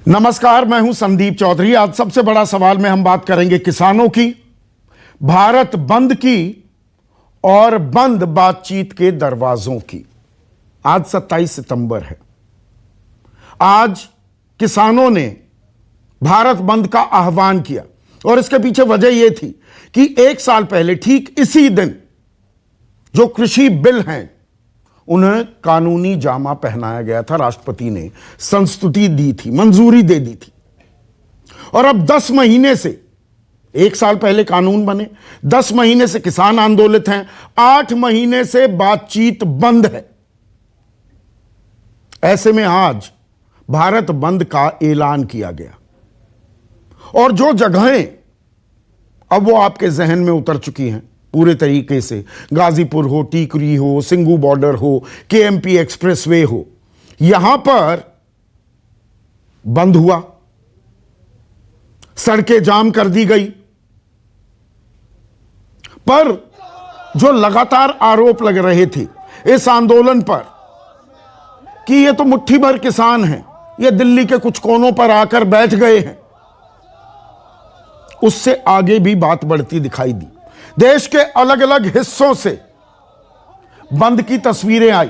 नमस्कार, मैं हूं संदीप चौधरी। आज सबसे बड़ा सवाल में हम बात करेंगे किसानों की, भारत बंद की और बंद बातचीत के दरवाजों की। आज 27 सितंबर है। आज किसानों ने भारत बंद का आह्वान किया और इसके पीछे वजह यह थी कि एक साल पहले ठीक इसी दिन जो कृषि बिल हैं उन्हें कानूनी जामा पहनाया गया था। राष्ट्रपति ने संस्तुति दी थी, मंजूरी दे दी थी। और अब 10 महीने से, एक साल पहले कानून बने, 10 महीने से किसान आंदोलित हैं, 8 महीने से बातचीत बंद है। ऐसे में आज भारत बंद का ऐलान किया गया और जो जगहें अब वो आपके जहन में उतर चुकी हैं पूरे तरीके से, गाजीपुर हो, टीकरी हो, सिंगू बॉर्डर हो, केएमपी एक्सप्रेसवे हो, यहां पर बंद हुआ, सड़कें जाम कर दी गई। पर जो लगातार आरोप लग रहे थे इस आंदोलन पर कि ये तो मुट्ठी भर किसान हैं, ये दिल्ली के कुछ कोनों पर आकर बैठ गए हैं, उससे आगे भी बात बढ़ती दिखाई दी। देश के अलग अलग हिस्सों से बंद की तस्वीरें आई।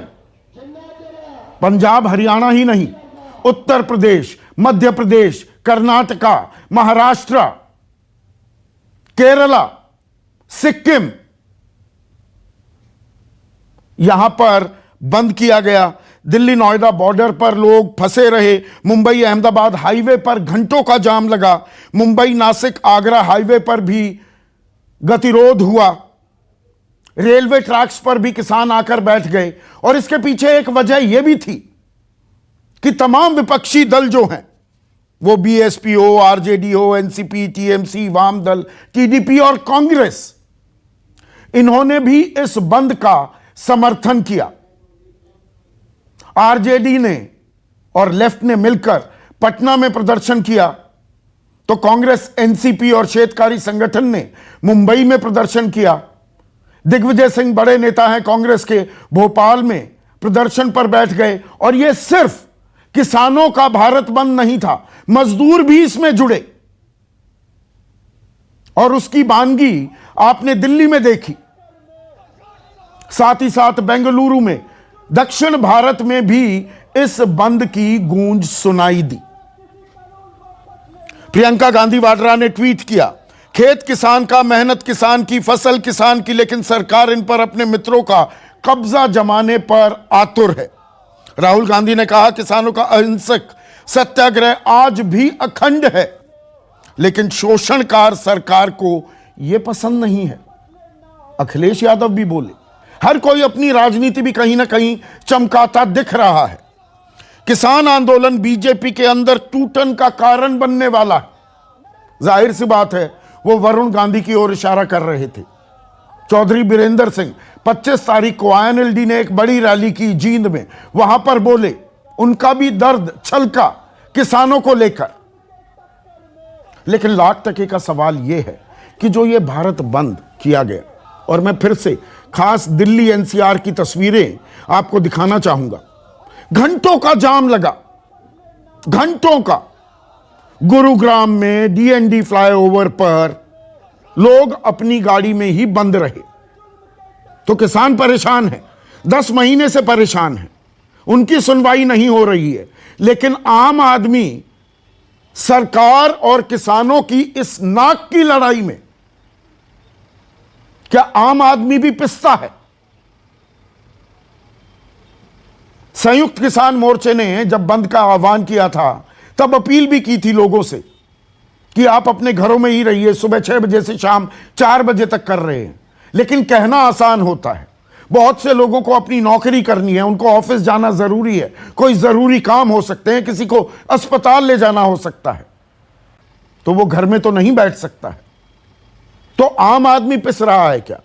पंजाब हरियाणा ही नहीं, उत्तर प्रदेश, मध्य प्रदेश, कर्नाटका, महाराष्ट्र, केरला, सिक्किम, यहां पर बंद किया गया। दिल्ली नोएडा बॉर्डर पर लोग फंसे रहे। मुंबई अहमदाबाद हाईवे पर घंटों का जाम लगा। मुंबई नासिक आगरा हाईवे पर भी गतिरोध हुआ। रेलवे ट्रैक्स पर भी किसान आकर बैठ गए। और इसके पीछे एक वजह यह भी थी कि तमाम विपक्षी दल जो हैं, वो बीएसपी हो, आरजेडी हो, एनसीपी, टीएमसी, वाम दल, टीडीपी और कांग्रेस, इन्होंने भी इस बंद का समर्थन किया। आरजेडी ने और लेफ्ट ने मिलकर पटना में प्रदर्शन किया, तो कांग्रेस, एनसीपी और शेतकारी संगठन ने मुंबई में प्रदर्शन किया। दिग्विजय सिंह बड़े नेता हैं कांग्रेस के, भोपाल में प्रदर्शन पर बैठ गए। और यह सिर्फ किसानों का भारत बंद नहीं था, मजदूर भी इसमें जुड़े और उसकी वानगी आपने दिल्ली में देखी। साथ ही साथ बेंगलुरु में, दक्षिण भारत में भी इस बंद की गूंज सुनाई दी। प्रियंका गांधी वाड्रा ने ट्वीट किया, खेत किसान का, मेहनत किसान की, फसल किसान की, लेकिन सरकार इन पर अपने मित्रों का कब्जा जमाने पर आतुर है। राहुल गांधी ने कहा, किसानों का अहिंसक सत्याग्रह आज भी अखंड है, लेकिन शोषणकार सरकार को यह पसंद नहीं है। अखिलेश यादव भी बोले। हर कोई अपनी राजनीति भी कहीं ना कहीं चमकाता दिख रहा है। किसान आंदोलन बीजेपी के अंदर टूटन का कारण बनने वाला है। जाहिर सी बात है, वो वरुण गांधी की ओर इशारा कर रहे थे। चौधरी बीरेंद्र सिंह 25 तारीख को आईएनएलडी ने एक बड़ी रैली की जींद में, वहां पर बोले, उनका भी दर्द छलका किसानों को लेकर। लेकिन लाख टके का सवाल यह है कि जो ये भारत बंद किया गया, और मैं फिर से खास दिल्ली एनसीआर की तस्वीरें आपको दिखाना चाहूंगा। घंटों का जाम लगा, घंटों का। गुरुग्राम में डीएनडी फ्लाईओवर पर लोग अपनी गाड़ी में ही बंद रहे। तो किसान परेशान हैं, 10 महीने से परेशान हैं, उनकी सुनवाई नहीं हो रही है। लेकिन आम आदमी सरकार और किसानों की इस नाक की लड़ाई में, क्या आम आदमी भी पिसता है? संयुक्त किसान मोर्चे ने जब बंद का आह्वान किया था, तब अपील भी की थी लोगों से कि आप अपने घरों में ही रहिए। सुबह 6 बजे से शाम 4 बजे तक कर रहे हैं। लेकिन कहना आसान होता है, बहुत से लोगों को अपनी नौकरी करनी है, उनको ऑफिस जाना जरूरी है, कोई जरूरी काम हो सकते हैं, किसी को अस्पताल ले जाना हो सकता है, तो वो घर में तो नहीं बैठ सकता है। तो आम आदमी पिस रहा है क्या?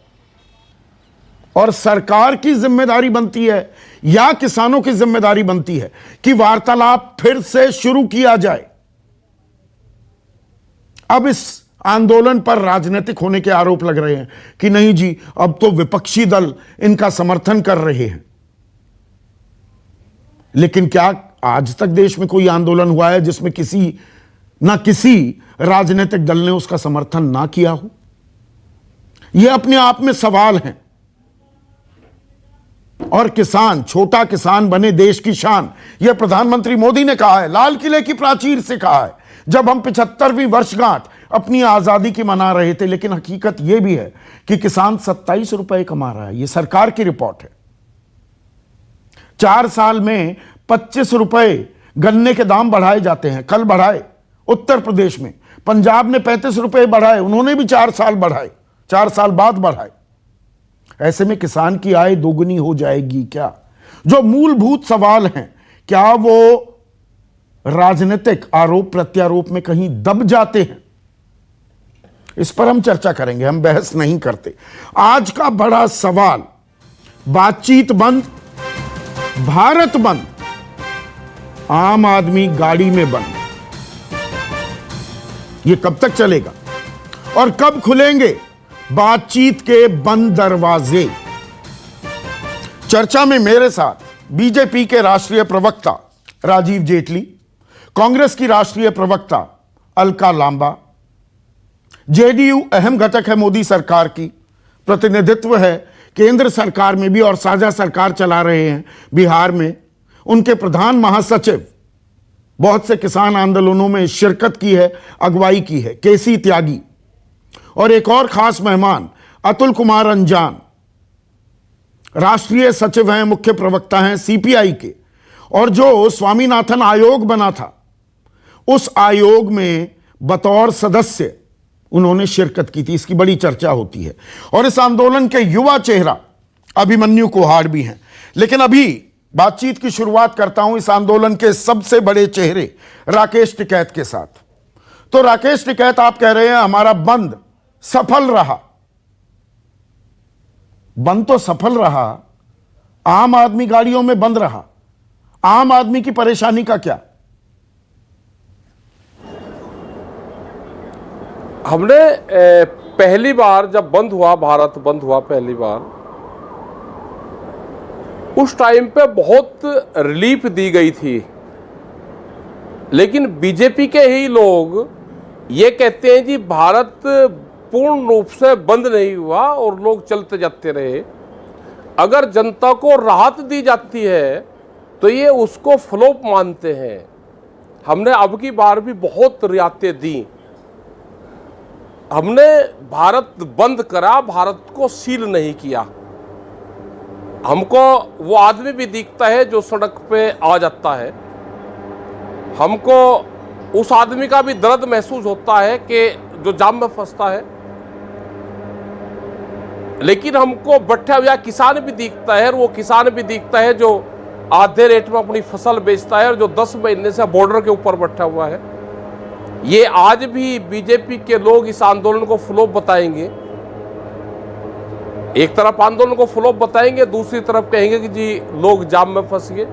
और सरकार की जिम्मेदारी बनती है या किसानों की जिम्मेदारी बनती है कि वार्तालाप फिर से शुरू किया जाए? अब इस आंदोलन पर राजनीतिक होने के आरोप लग रहे हैं कि नहीं जी, अब तो विपक्षी दल इनका समर्थन कर रहे हैं। लेकिन क्या आज तक देश में कोई आंदोलन हुआ है जिसमें किसी राजनीतिक दल ने उसका समर्थन ना किया हो? यह अपने आप में सवाल है। और किसान, छोटा किसान बने देश की शान, यह प्रधानमंत्री मोदी ने कहा है, लाल किले की प्राचीर से कहा है, जब हम 75वीं वर्षगांठ अपनी आजादी की मना रहे थे। लेकिन हकीकत यह भी है कि किसान 27 रुपए कमा रहा है। यह सरकार की रिपोर्ट है। 4 साल में 25 रुपए गन्ने के दाम बढ़ाए जाते हैं। कल बढ़ाए उत्तर प्रदेश में, पंजाब ने 35 रुपए बढ़ाए, उन्होंने भी 4 साल बढ़ाए, 4 साल बाद बढ़ाए। ऐसे में किसान की आय दोगुनी हो जाएगी क्या? जो मूलभूत सवाल हैं, क्या वो राजनीतिक आरोप प्रत्यारोप में कहीं दब जाते हैं? इस पर हम चर्चा करेंगे, हम बहस नहीं करते। आज का बड़ा सवाल, बातचीत बंद, भारत बंद, आम आदमी गाड़ी में बंद, ये कब तक चलेगा और कब खुलेंगे बातचीत के बंद दरवाजे? चर्चा में मेरे साथ बीजेपी के राष्ट्रीय प्रवक्ता राजीव जेटली, कांग्रेस की राष्ट्रीय प्रवक्ता अलका लांबा, जेडीयू अहम घटक है मोदी सरकार की, प्रतिनिधित्व है केंद्र सरकार में भी और साझा सरकार चला रहे हैं बिहार में, उनके प्रधान महासचिव, बहुत से किसान आंदोलनों में शिरकत की है, अगुवाई की है, केसी त्यागी, और एक और खास मेहमान अतुल कुमार अंजान, राष्ट्रीय सचिव हैं, मुख्य प्रवक्ता हैं सीपीआई के, और जो स्वामीनाथन आयोग बना था उस आयोग में बतौर सदस्य उन्होंने शिरकत की थी। इसकी बड़ी चर्चा होती है। और इस आंदोलन के युवा चेहरा अभिमन्यु कुहाड़ भी हैं। लेकिन अभी बातचीत की शुरुआत करता हूं इस आंदोलन के सबसे बड़े चेहरे राकेश टिकैत के साथ। तो राकेश टिकैत, आप कह रहे हैं हमारा बंद सफल रहा। बंद तो सफल रहा, आम आदमी गाड़ियों में बंद रहा। आम आदमी की परेशानी का क्या? हमने पहली बार जब बंद हुआ, भारत बंद हुआ पहली बार, उस टाइम पे बहुत रिलीफ दी गई थी। लेकिन बीजेपी के ही लोग ये कहते हैं कि भारत पूर्ण रूप से बंद नहीं हुआ और लोग चलते जाते रहे। अगर जनता को राहत दी जाती है तो ये उसको फ्लॉप मानते हैं। हमने अब की बार भी बहुत रियायतें दी। हमने भारत बंद करा, भारत को सील नहीं किया। हमको वो आदमी भी दिखता है जो सड़क पे आ जाता है, हमको उस आदमी का भी दर्द महसूस होता है कि जो जाम में फंसता है। लेकिन हमको बैठा हुआ किसान भी दिखता है, और वो किसान भी दिखता है जो आधे रेट में अपनी फसल बेचता है और जो 10 महीने से बॉर्डर के ऊपर बैठा हुआ है। ये आज भी बीजेपी के लोग इस आंदोलन को फ्लॉप बताएंगे। एक तरफ आंदोलन को फ्लॉप बताएंगे, दूसरी तरफ कहेंगे कि जी लोग जाम में फंस गए।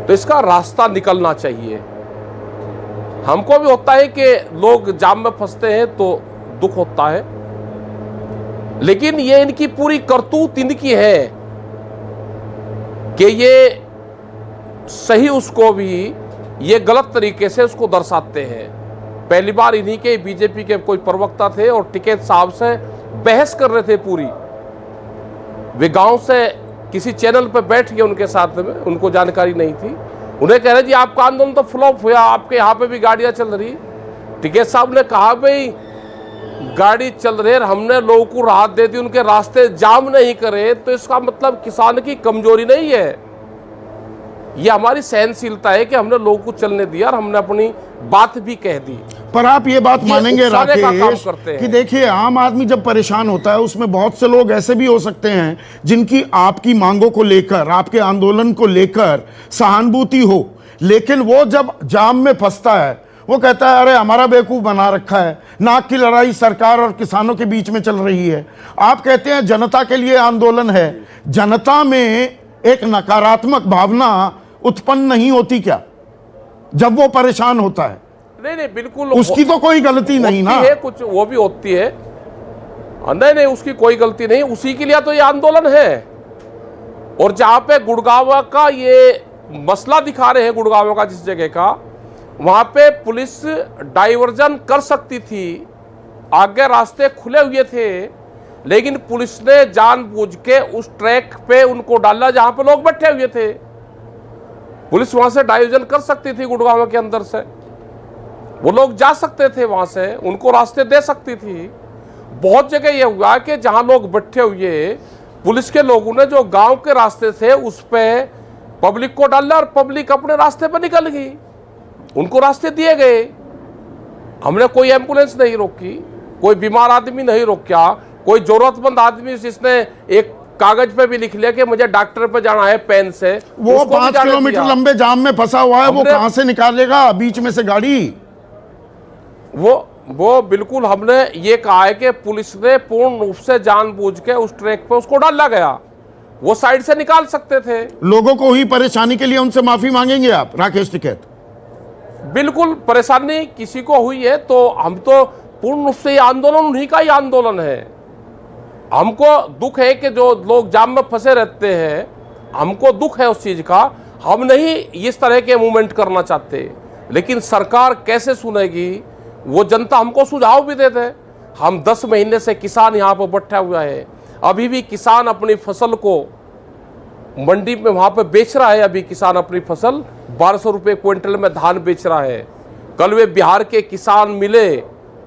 तो इसका रास्ता निकलना चाहिए। हमको भी होता है कि लोग जाम में फंसते हैं तो दुख होता है, लेकिन ये इनकी पूरी करतूत इनकी है कि ये सही उसको भी ये गलत तरीके से उसको दर्शाते हैं। पहली बार इन्हीं के बीजेपी के कोई प्रवक्ता थे और टिकैत साहब से बहस कर रहे थे पूरी। वे गांव से किसी चैनल पर बैठ गए उनके साथ में, उनको जानकारी नहीं थी। उन्हें कह रहे जी आपका आंदोलन तो फ्लॉप हुआ, आपके यहाँ पे भी गाड़ियां चल रही। टिकैत साहब ने कहा भाई गाड़ी चल रही है, हमने लोगों को राहत दे दी, उनके रास्ते जाम नहीं करे, तो इसका मतलब किसान की कमजोरी नहीं है। ये हमारी सहनशीलता है कि हमने लोगों को चलने दिया और हमने अपनी बात भी कह दी। पर आप ये बात मानेंगे राकेश कि देखिए, आम आदमी जब परेशान होता है उसमें बहुत से लोग ऐसे भी हो सकते हैं जिनकी आपकी मांगों को लेकर, आपके आंदोलन को लेकर सहानुभूति हो, लेकिन वो जब जाम में फंसता है वो कहता है अरे हमारा बेवकूफ बना रखा है, नाक की लड़ाई सरकार और किसानों के बीच में चल रही है। आप कहते हैं जनता के लिए आंदोलन है, जनता में एक नकारात्मक भावना उत्पन्न नहीं होती क्या जब वो परेशान होता है? नहीं, बिल्कुल उसकी तो कोई गलती नहीं ना है, कुछ वो भी होती है। नहीं, उसकी कोई गलती नहीं, उसी के लिए तो ये आंदोलन है। और जहां पे गुड़गांव का ये मसला दिखा रहे हैं गुड़गांव का जिस जगह का, वहां पे पुलिस डाइवर्जन कर सकती थी, आगे रास्ते खुले हुए थे, लेकिन पुलिस ने जानबूझ के उस ट्रैक पे उनको डाला जहां पे लोग बैठे हुए थे। पुलिस वहां से डाइवर्जन कर सकती थी, गुड़गांव के अंदर से वो लोग जा सकते थे, वहां से उनको रास्ते दे सकती थी। बहुत जगह यह हुआ कि जहां लोग बैठे हुए, पुलिस के लोगों ने जो गांव के रास्ते थे उस पे पब्लिक को डाला और पब्लिक अपने रास्ते पर निकल गई, उनको रास्ते दिए गए। हमने कोई एम्बुलेंस नहीं रोकी, कोई बीमार आदमी नहीं रोका, कोई जरूरतमंद आदमी जिसने एक कागज पे भी लिख लिया कि मुझे डॉक्टर पे जाना है पेन से, वो 5 किलोमीटर लंबे जाम में फंसा हुआ है, वो कहां से निकालेगा बीच में से गाड़ी? वो बिल्कुल हमने ये कहा है कि पुलिस ने पूर्ण रूप से जानबूझ के उस ट्रैक पे उसको डाला गया, वो साइड से निकाल सकते थे। लोगों को हुई परेशानी के लिए उनसे माफी मांगेंगे आप राकेश टिकैत? बिल्कुल, परेशानी किसी को हुई है तो हम तो पूर्ण रूप से ये आंदोलन उन्हीं का ही आंदोलन है। हमको दुख है कि जो लोग जाम में फंसे रहते हैं, हमको दुख है उस चीज का, हम नहीं इस तरह के मूवमेंट करना चाहते, लेकिन सरकार कैसे सुनेगी, वो जनता हमको सुझाव भी देते। हम 10 महीने से किसान यहाँ पर बैठा हुआ है, अभी भी किसान अपनी फसल को मंडी में वहां पे बेच रहा है। अभी किसान अपनी फसल 1200 रुपये क्विंटल में धान बेच रहा है। कल वे बिहार के किसान मिले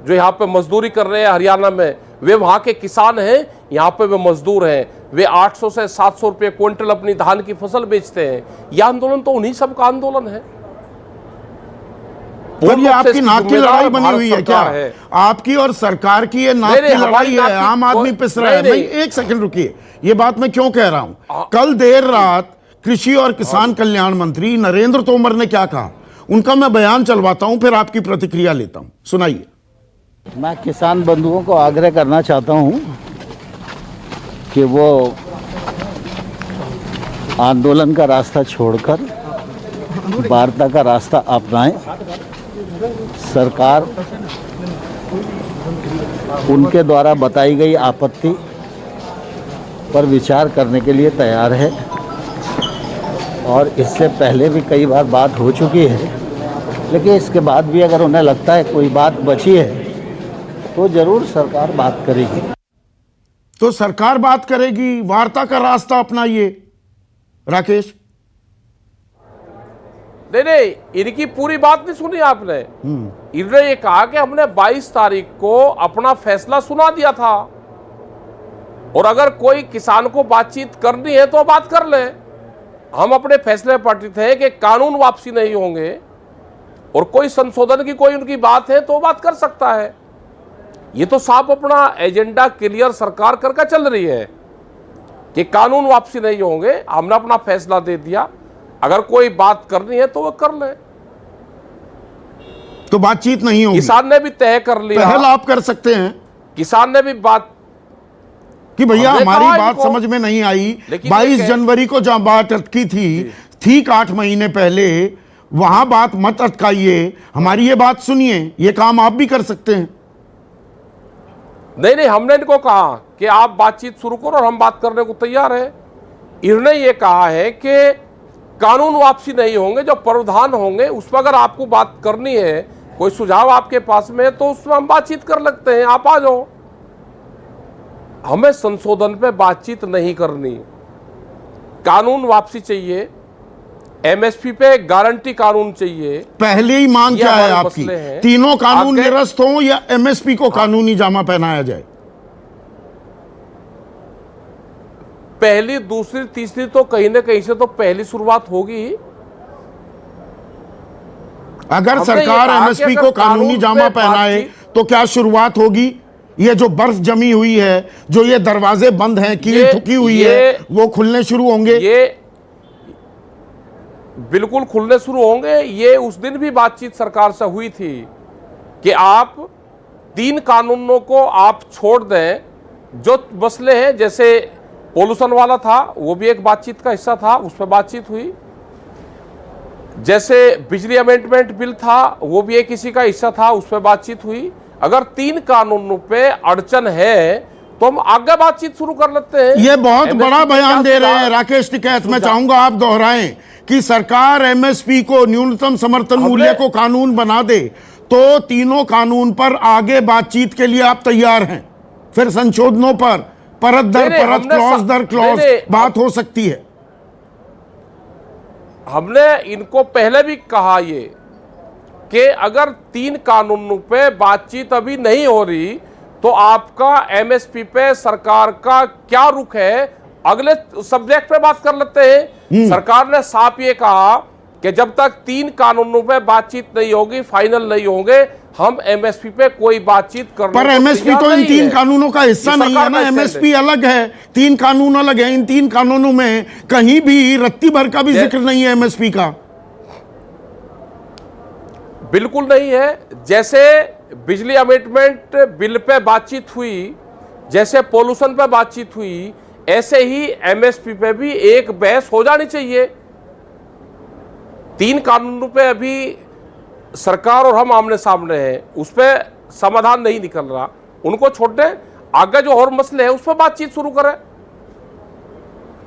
जो यहाँ पे मजदूरी कर रहे हैं हरियाणा में, वे वहाँ के किसान हैं, यहाँ पे वे मजदूर हैं, वे 800 से 700 रुपये क्विंटल अपनी धान की फसल बेचते हैं। यह आंदोलन तो उन्हीं सब का आंदोलन है। पर ये आपकी नाक की लड़ाई बनी हुई है क्या? आपकी और सरकार की ये नाक की लड़ाई है, आम आदमी पिस रहा है। नहीं, एक सेकंड रुकिए, ये बात मैं क्यों कह रहा हूं। कल देर रात कृषि और किसान कल्याण मंत्री नरेंद्र तोमर ने क्या कहा, उनका मैं बयान चलवाता हूं, फिर आपकी प्रतिक्रिया लेता हूं, सुनाइए। मैं किसान बंधुओं को आग्रह करना चाहता हूं कि वो आंदोलन का रास्ता छोड़कर वार्ता का रास्ता अपनाएं। सरकार उनके द्वारा बताई गई आपत्ति पर विचार करने के लिए तैयार है, और इससे पहले भी कई बार बात हो चुकी है, लेकिन इसके बाद भी अगर उन्हें लगता है कोई बात बची है तो जरूर सरकार बात करेगी। तो सरकार बात करेगी, वार्ता का रास्ता अपनाइए। राकेश? नहीं, इनकी पूरी बात नहीं सुनी आपने। इन्होंने ये कहा कि हमने 22 तारीख को अपना फैसला सुना दिया था, और अगर कोई किसान को बातचीत करनी है तो बात कर ले। हम अपने फैसले पर पटित हैं कि कानून वापसी नहीं होंगे, और कोई संशोधन की कोई उनकी बात है तो बात कर सकता है। ये तो साफ अपना एजेंडा क्लियर सरकार करके चल रही है कि कानून वापसी नहीं होंगे, हमने अपना फैसला दे दिया, अगर कोई बात करनी है तो वो कर ले। तो बातचीत नहीं होगी, किसान ने भी तय कर लिया, पहल आप कर सकते हैं। किसान ने भी बात कि भैया हमारी बात समझ में नहीं आई, 22 जनवरी को जहां बात अटकी थी ठीक 8 महीने पहले, वहां बात मत अटकाइए, हमारी ये बात सुनिए। ये काम आप भी कर सकते हैं। नहीं, हमने इनको कहा कि आप बातचीत शुरू करो और हम बात करने को तैयार है। इन्होंने ये कहा है कि कानून वापसी नहीं होंगे, जो प्रावधान होंगे उस पर अगर आपको बात करनी है, कोई सुझाव आपके पास में है तो उसमें हम बातचीत कर लगते हैं, आप आ जाओ। हमें संशोधन पे बातचीत नहीं करनी, कानून वापसी चाहिए, एमएसपी पे गारंटी कानून चाहिए। पहले ही मांग क्या है आपकी? तीनों कानून निरस्त हों या एमएसपी को कानूनी जामा पहनाया जाए? पहली, दूसरी, तीसरी तो कहीं ना कहीं से तो पहली शुरुआत होगी। अगर सरकार एमएसपी को कानूनी जामा पहनाए तो क्या शुरुआत होगी? ये जो बर्फ जमी हुई है, जो ये दरवाजे बंद हैं, कील ठुकी हुई है, वो खुलने शुरू होंगे? ये बिल्कुल खुलने शुरू होंगे। ये उस दिन भी बातचीत सरकार से हुई थी कि आप 3 कानूनों को आप छोड़ दें, जो मसले हैं, जैसे पोल्यूशन वाला था वो भी एक बातचीत का हिस्सा था, उस पर बातचीत हुई। जैसे बिजली अमेंडमेंट बिल था वो भी एक किसी का हिस्सा था, उस पर बातचीत हुई। अगर 3 कानूनों पे अड़चन है तो हम आगे बातचीत शुरू कर लेते हैं। ये बहुत MSP बड़ा में बयान क्या दे रहे हैं सुधार- राकेश टिकैत। मैं चाहूंगा आप दोहराएं कि सरकार एमएसपी को, न्यूनतम समर्थन मूल्य को कानून बना दे तो तीनों कानून पर आगे बातचीत के लिए आप तैयार हैं। फिर संशोधनों पर परत दर नहीं, परत, हमने क्लॉज दर क्लॉज नहीं, बात हो सकती है। हमने इनको पहले भी कहा ये कि अगर 3 कानूनों पे बातचीत अभी नहीं हो रही तो आपका एमएसपी पे सरकार का क्या रुख है, अगले सब्जेक्ट पे बात कर लेते हैं। सरकार ने साफ ये कहा कि जब तक 3 कानूनों पे बातचीत नहीं होगी, फाइनल नहीं होंगे, हम एमएसपी पे कोई बातचीत करने पर को एमएसपी तैयार तो इन नहीं 3 है। कानूनों का हिस्सा ये नहीं है सरकार ना। का एमएसपी अलग है, 3 कानून अलग है। इन 3 कानूनों में कहीं भी रत्ती भर का भी जिक्र नहीं है एमएसपी का। बिल्कुल नहीं है। जैसे बिजली अमेंडमेंट बिल पे बातचीत हुई, जैसे पोल्यूशन पे बातचीत हुई, ऐसे ही एमएसपी पे भी एक बहस हो जानी चाहिए। 3 कानूनों पे अभी सरकार और हम आमने सामने हैं, उस पर समाधान नहीं निकल रहा, उनको छोड़ दें, आगे जो और मसले हैं उस पर बातचीत शुरू करें।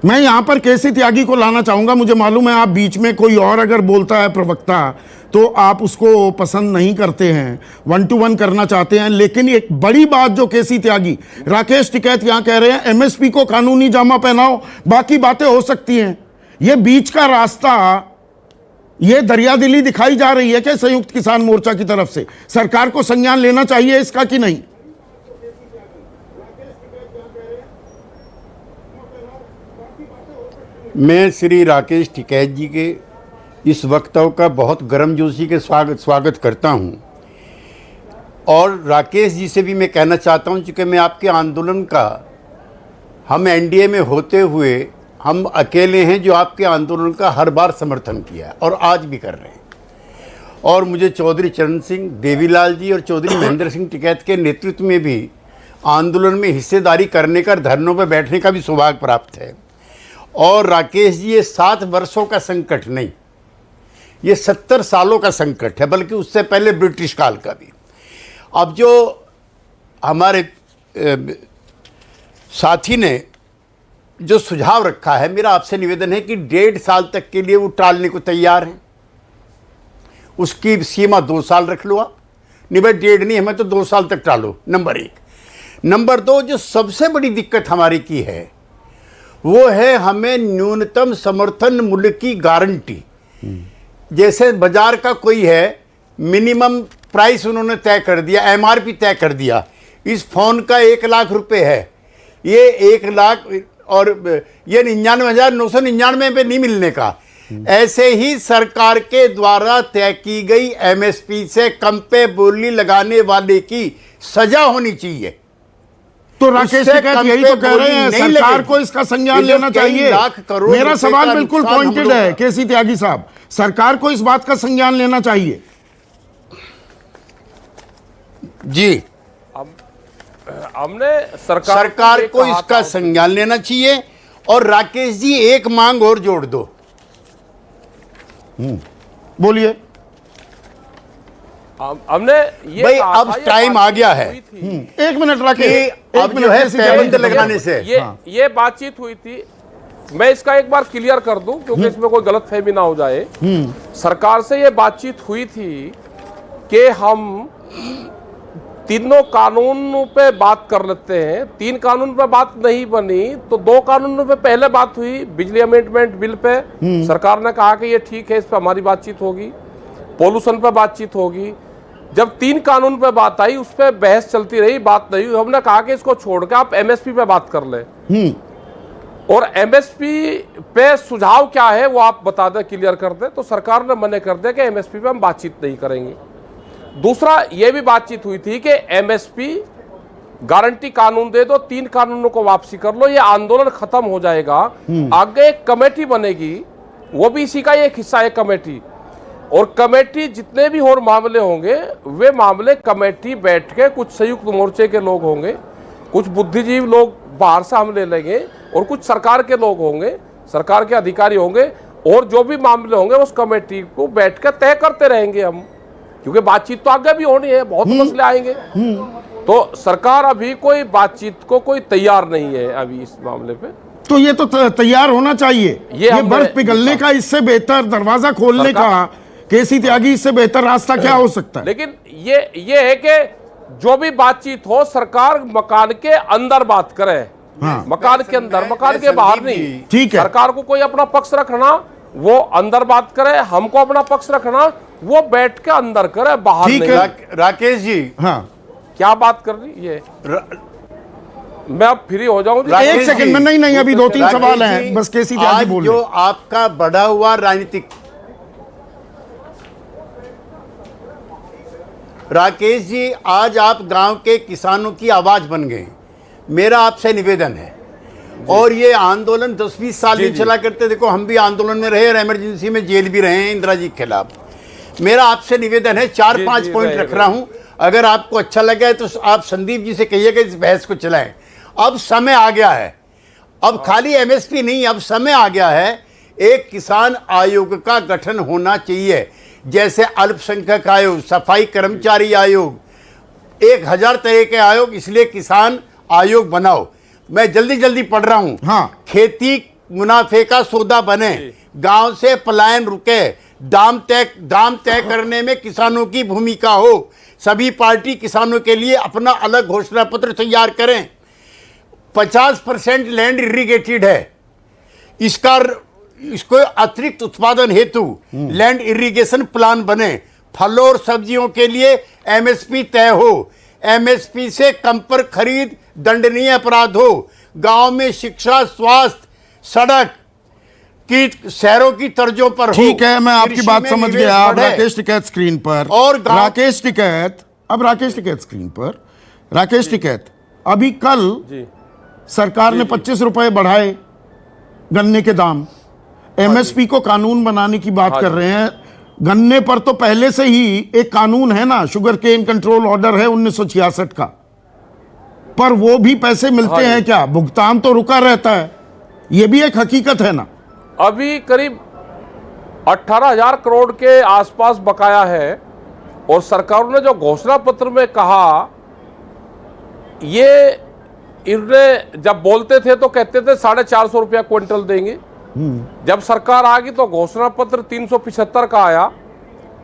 मैं यहां पर केसी त्यागी को लाना चाहूंगा। मुझे मालूम है आप बीच में कोई और अगर बोलता है प्रवक्ता तो आप उसको पसंद नहीं करते हैं, 1 to 1 करना चाहते हैं। लेकिन एक बड़ी बात जो केसी त्यागी, राकेश टिकैत यहां कह रहे हैं एमएसपी को कानूनी जामा पहनाओ, बाकी बातें हो सकती हैं। ये बीच का रास्ता, ये दरियादिली दिखाई जा रही है कि संयुक्त किसान मोर्चा की तरफ से सरकार को संज्ञान लेना चाहिए इसका कि नहीं? मैं श्री राकेश टिकैत जी के इस वक्तव्य का बहुत गर्मजोशी के स्वागत करता हूं। और राकेश जी से भी मैं कहना चाहता हूं, चूँकि मैं आपके आंदोलन का, हम एनडीए में होते हुए हम अकेले हैं जो आपके आंदोलन का हर बार समर्थन किया है और आज भी कर रहे हैं। और मुझे चौधरी चरण सिंह, देवीलाल जी और चौधरी महेंद्र सिंह टिकैत के नेतृत्व में भी आंदोलन में हिस्सेदारी करने का, धरनों पर बैठने का भी सौभाग्य प्राप्त है। और राकेश जी, ये 7 वर्षों का संकट नहीं, ये 70 सालों का संकट है, बल्कि उससे पहले ब्रिटिश काल का भी। अब जो हमारे साथी ने जो सुझाव रखा है, मेरा आपसे निवेदन है कि 1.5 साल तक के लिए वो टालने को तैयार हैं। उसकी सीमा 2 साल रख लो आप, नहीं भाई 1.5 नहीं, हमें तो 2 साल तक टालो, नंबर 1। नंबर 2, जो सबसे बड़ी दिक्कत हमारी की है वो है हमें न्यूनतम समर्थन मूल्य की गारंटी। जैसे बाजार का कोई है, मिनिमम प्राइस उन्होंने तय कर दिया, एमआरपी तय कर दिया, इस फोन का 1 लाख रुपए है, ये 1 लाख और ये 99,999 पे नहीं मिलने का। ऐसे ही सरकार के द्वारा तय की गई एमएसपी से कम पे बोली लगाने वाले की सजा होनी चाहिए। तो राकेश टिकैत यही तो कह रहे हैं, सरकार को इसका संज्ञान लेना चाहिए। मेरा सवाल बिल्कुल पॉइंटेड है केसी त्यागी साहब, सरकार को इस बात का संज्ञान लेना चाहिए। जी, हमने सरकार को इसका संज्ञान लेना चाहिए। और राकेश जी, एक मांग और जोड़ दो। बोलिए। हमने ये भाई, कहा अब था, ये टाइम आ गया है। 1 मिनट राकेश, अब जो है पैबंद लगाने से ये बातचीत हुई थी। मैं इसका एक बार क्लियर कर दूं क्योंकि इसमें कोई गलतफहमी ना हो जाए। सरकार से ये बातचीत हुई थी कि हम तीनों कानूनों पे बात कर लेते हैं। 3 कानून पे बात नहीं बनी तो 2 कानूनों पे पहले बात हुई। बिजली अमेंडमेंट बिल पे सरकार ने कहा कि ये ठीक है, इस पे हमारी बातचीत होगी। पोल्यूशन पे बातचीत होगी। जब 3 कानून पे बात आई, उस पर बहस चलती रही, बात नहीं हुई। हमने कहा कि इसको छोड़ के आप एमएसपी पे बात कर लें। और एमएसपी पे सुझाव क्या है वो आप बता दें, क्लियर कर दें। तो सरकार ने मना कर दिया कि एमएसपी पे हम बातचीत नहीं करेंगे। दूसरा, ये भी बातचीत हुई थी कि एमएसपी गारंटी कानून दे दो, 3 कानूनों को वापसी कर लो, ये आंदोलन खत्म हो जाएगा। आगे एक कमेटी बनेगी, वो भी इसी का एक हिस्सा है कमेटी। और कमेटी जितने भी और मामले होंगे, वे मामले कमेटी बैठ के, कुछ संयुक्त मोर्चे के लोग होंगे, कुछ बुद्धिजीवी लोग बाहर से हम ले लेंगे, और कुछ सरकार के लोग होंगे, सरकार के अधिकारी होंगे, और जो भी मामले होंगे उस कमेटी को बैठ कर तय करते रहेंगे हम। क्योंकि बातचीत तो आगे भी होनी है, बहुत मसले आएंगे। तो सरकार अभी कोई बातचीत को कोई तैयार नहीं है अभी इस मामले पे। तो ये तो तैयार होना चाहिए। ये हमने- बर्फ पिघलने का इससे बेहतर दरवाजा खोलने का, केसी त्यागी, इससे बेहतर रास्ता क्या हो सकता है? लेकिन ये है कि जो भी बातचीत हो सरकार मकान के अंदर बात करे। हाँ। मकान के अंदर, मकान के बाहर नहीं। ठीक है। सरकार को कोई अपना पक्ष रखना वो अंदर बात करे, हमको अपना पक्ष रखना वो बैठ के अंदर करे, बाहर ठीक नहीं। है। राकेश जी, हाँ, क्या बात कर रही ये? मैं अब फ्री हो जाऊं। राकेश एक सेकंड जी, में, नहीं अभी 2-3 राकेश सवाल जी, हैं, बस केसी त्यागी आज बोल जो रहे हैं। आपका बढ़ा हुआ राजनीतिक, राकेश जी, आज आप गांव के किसानों की आवाज बन गए। मेरा आपसे निवेदन है, और ये आंदोलन 10-20 साल नहीं चला करते। देखो, हम भी आंदोलन में रहे और इमरजेंसी में जेल भी रहे हैं इंदिरा जी के खिलाफ। मेरा आपसे निवेदन है, 4-5 पॉइंट रख रहा हूं, अगर आपको अच्छा लगा है तो आप संदीप जी से कहिएगा इस बहस को चलाएं। अब समय आ गया है, अब खाली एमएसपी नहीं, अब समय आ गया है, एक किसान आयोग का गठन होना चाहिए, जैसे अल्पसंख्यक आयोग, सफाई कर्मचारी आयोग, 1000 तरह के आयोग, इसलिए किसान आयोग बनाओ। मैं जल्दी जल्दी पढ़ रहा हूं। हाँ। खेती मुनाफे का सौदा बने, गांव से पलायन रुके, दाम तय करने में किसानों की भूमिका हो, सभी पार्टी किसानों के लिए अपना अलग घोषणा पत्र तैयार करें। 50% लैंड इरिगेटेड है, इसको अतिरिक्त उत्पादन हेतु लैंड इरिगेशन प्लान बने। फलों और सब्जियों के लिए एमएसपी तय हो, एमएसपी से कम पर खरीद दंडनीय अपराध हो। गांव में शिक्षा, स्वास्थ्य, सड़क की शहरों की तर्जों पर हो। ठीक है, मैं आपकी कृषि बात में समझ निवेश गया। अब बढ़े। राकेश टिकैत स्क्रीन पर, और गांव- राकेश टिकैत स्क्रीन पर। राकेश टिकैत, अभी कल सरकार ने 25 रुपए बढ़ाए गन्ने के दाम, एमएसपी को कानून बनाने की बात कर रहे हैं। गन्ने पर तो पहले से ही एक कानून है ना, शुगर केन कंट्रोल ऑर्डर है 1966 का, पर वो भी पैसे मिलते हैं क्या? भुगतान तो रुका रहता है, ये भी एक हकीकत है ना। अभी करीब 18,000 करोड़ के आसपास बकाया है, और सरकार ने जो घोषणा पत्र में कहा, ये इन्होंने जब बोलते थे तो कहते थे 450 रुपया क्विंटल देंगे। जब सरकार आ गई तो घोषणा पत्र 375 का आया,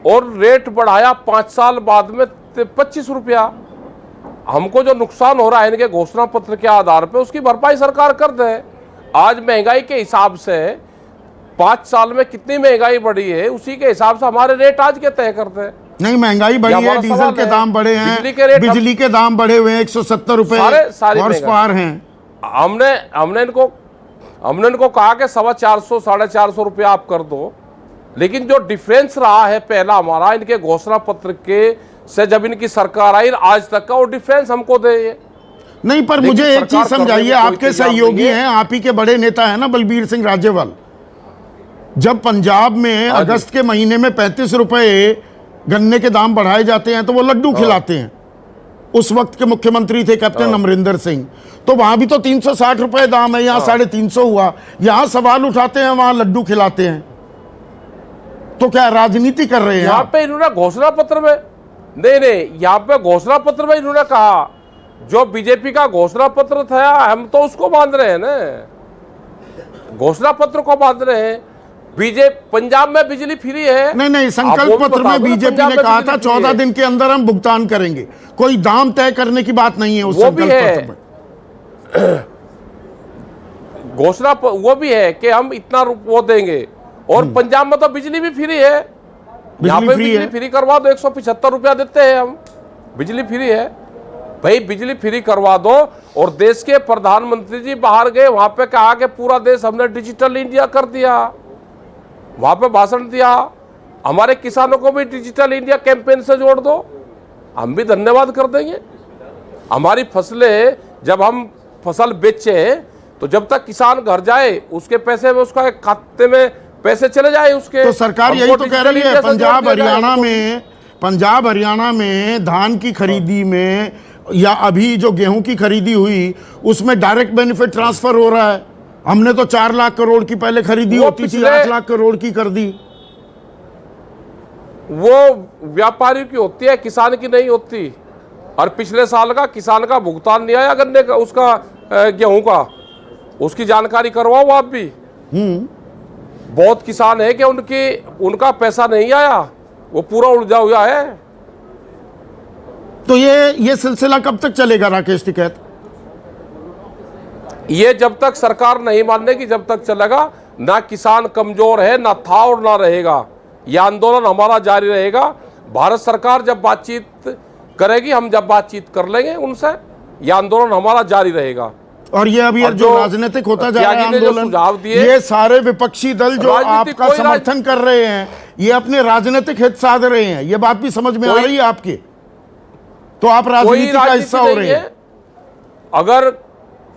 और रेट बढ़ाया 5 साल बाद में 25 रुपया। हमको जो नुकसान हो रहा है इनके घोषणा पत्र के आधार पे, उसकी भरपाई सरकार कर दे। आज महंगाई के हिसाब से 5 साल में कितनी महंगाई बढ़ी है, उसी के हिसाब से हमारे रेट आज के तय करते हैं। नहीं, महंगाई बढ़ी है, डीजल के दाम बढ़े हैं, बिजली के दाम बढ़े हुए हैं, 170 रुपए हॉर्स पावर हैं। हमने इनको कहा कि 450 450 रुपया आप कर दो, लेकिन जो डिफरेंस रहा है पहला हमारा इनके घोषणा पत्र के से जब इनकी सरकार आई आज तक का, वो डिफरेंस हमको दे। नहीं, पर मुझे एक चीज समझाइए, आपके सहयोगी हैं, आप ही के बड़े नेता हैं ना, बलबीर सिंह राजेवाल। जब पंजाब में अगस्त के महीने में 35 रुपए गन्ने के दाम बढ़ाए जाते हैं तो वो लड्डू खिलाते हैं। उस वक्त के मुख्यमंत्री थे कैप्टन अमरिंदर सिंह, तो वहां भी तो 360 रुपए दाम है, यहाँ 350 हुआ। यहां सवाल उठाते हैं, वहां लड्डू खिलाते हैं। तो क्या राजनीति कर रहे हैं? यहाँ पे इन्होंने घोषणा पत्र में नहीं, यहाँ पे घोषणा पत्र में इन्होंने कहा, जो बीजेपी का घोषणा पत्र था हम तो उसको बांध रहे हैं ना, घोषणा पत्र को बांध रहे हैं। पंजाब में बिजली फ्री है। नहीं, संकल्प पत्र में बीजेपी ने कहा था 14 दिन के अंदर हम भुगतान करेंगे, कोई दाम तय करने की बात नहीं है उस संकल्प पत्र में। घोषणा वो भी है कि हम इतना वो देंगे, और पंजाब में तो बिजली भी फ्री है। यहाँ पे बिजली फ्री करवा दो, 175 रुपया देते हैं हम, बिजली फ्री है। भाई बिजली फ्री करवा दो। और देश के प्रधानमंत्री जी बाहर गए, वहां पे कहा कि पूरा देश हमने डिजिटल इंडिया कर दिया, वहां पे भाषण दिया। हमारे किसानों को भी डिजिटल इंडिया कैंपेन से जोड़ दो, हम भी धन्यवाद कर देंगे। हमारी फसलें जब हम फसल बेचे तो जब तक किसान घर जाए उसके पैसे में उसका खाते में पैसे चले जाए उसके। तो सरकार यही तो कह रही है, पंजाब हरियाणा में धान की खरीदी में या अभी जो गेहूं की खरीदी हुई उसमें डायरेक्ट बेनिफिट ट्रांसफर हो रहा है। हमने तो 4 लाख करोड़ की पहले खरीदी होती थी, 8 लाख करोड़ की कर दी। वो व्यापारी की होती है, किसान की नहीं होती। और पिछले साल का किसान का भुगतान नहीं आया गन्ने का, उसका गेहूं का, उसकी जानकारी करवाओ आप भी। बहुत किसान है कि उनका पैसा नहीं आया, वो पूरा उलझा हुआ है। तो ये सिलसिला कब तक चलेगा राकेश टिकैत? ये जब तक सरकार नहीं मानेगी जब तक चलेगा। ना किसान कमजोर है, ना था और ना रहेगा। यह आंदोलन हमारा जारी रहेगा। भारत सरकार जब बातचीत करेगी, हम जब बातचीत कर लेंगे उनसे, यह आंदोलन हमारा जारी रहेगा। और ये अभी जो राजनीतिक होता जा रहा है आंदोलन, ये सारे विपक्षी दल जो आपका समर्थन कर रहे हैं, ये अपने राजनीतिक हित साध रहे हैं। ये बात भी समझ में आ रही है आपकी? तो आप राजनीति का हिस्सा हो रहे हैं। अगर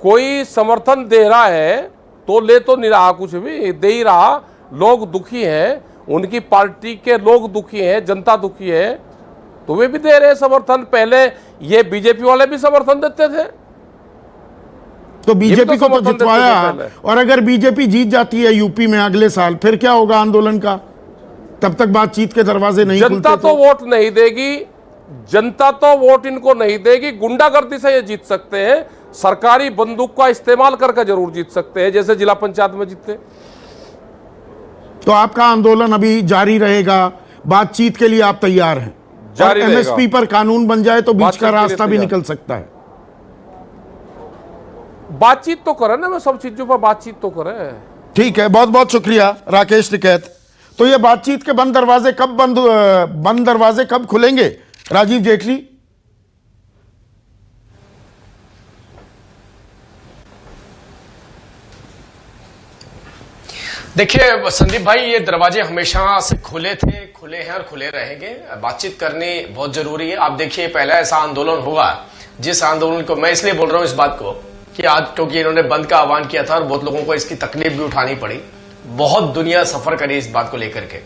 कोई समर्थन दे रहा है तो ले तो नहीं रहा, कुछ भी दे ही रहा। लोग दुखी हैं, उनकी पार्टी के लोग दुखी हैं, जनता दुखी है, तो वे भी दे रहे हैं समर्थन। पहले ये बीजेपी वाले भी समर्थन देते थे, तो बीजेपी को तो जितवाया। और अगर बीजेपी जीत जाती है यूपी में अगले साल, फिर क्या होगा आंदोलन का? तब तक बातचीत के दरवाजे नहीं खुलते। जनता तो वोट नहीं देगी, जनता तो वोट इनको नहीं देगी। गुंडागर्दी से ये जीत सकते हैं, सरकारी बंदूक का इस्तेमाल करके जरूर जीत सकते हैं, जैसे जिला पंचायत में जीते। तो आपका आंदोलन अभी जारी रहेगा, बातचीत के लिए आप तैयार हैं? जारी रहेगा। एमएसपी पर कानून बन जाए तो बीच का रास्ता भी निकल सकता है। बातचीत तो करें ना, मैं सब चीजों पर बातचीत तो करें। ठीक है, बहुत बहुत शुक्रिया राकेश टिकैत। तो ये बातचीत के बंद दरवाजे कब खुलेंगे राजीव जेटली? देखिए संदीप भाई, ये दरवाजे हमेशा से खुले थे, खुले हैं और खुले रहेंगे। बातचीत करनी बहुत जरूरी है। आप देखिए, पहला ऐसा आंदोलन होगा जिस आंदोलन को, मैं इसलिए बोल रहा हूं इस बात को कि आज, क्योंकि इन्होंने बंद का आह्वान किया था और बहुत लोगों को इसकी तकलीफ भी उठानी पड़ी, बहुत दुनिया सफर करी इस बात को लेकर के।